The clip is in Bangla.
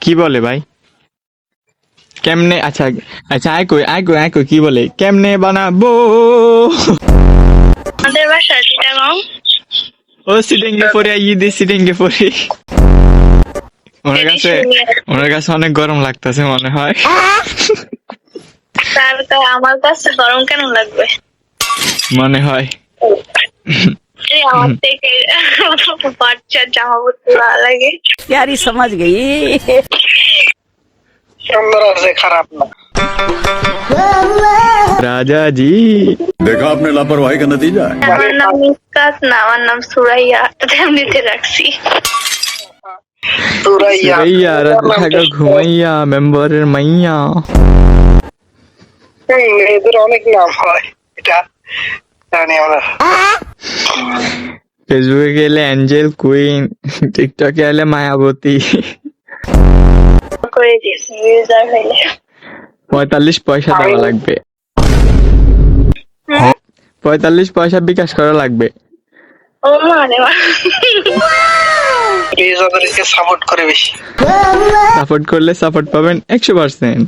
কি বলে ভাই? কেমনে? আচ্ছা আচ্ছা, আয় কই কি বলে? কেমনে বানাবো? আমাদের বাসা চিটাগাং। ও সিডেঙ্গে পরে ঈদে সিডেঙ্গে পরে ওনার কাছে অনেক গরম লাগতেছে মনে হয়। আমার কাছে গরম কেন লাগবে? মনে হয় আমার থেকে বাচ্চার জামা পড়তে ভালো লাগে। यार ये समझ गई। সুন্দর আছে, খারাপ না। রাজা জি। देखा आपने लापरवाही का नतीजा है। আমার নাম মিসকাত না, আমার নাম সুরাইয়া, এমনিতে রাখছি। সুরাইয়া রাতে থাকা ঘুমাইয়া মেম্বারের মাইয়া। মেয়েদের অনেক নাম হয়, এটা জানি আমরা। ফেসবুকে গেলে অ্যাঞ্জেল কুইন, টিকটকে এলে মায়াবতী। করে দিয়েছি ইউজার হইলে। 45 পয়সা দেওয়া লাগবে। 45 পয়সা বিকাশ করা লাগবে। ও মানে প্লিজ ওদেরকে সাপোর্ট করে বেশি। সাপোর্ট করলে সাপোর্ট পাবেন 100%।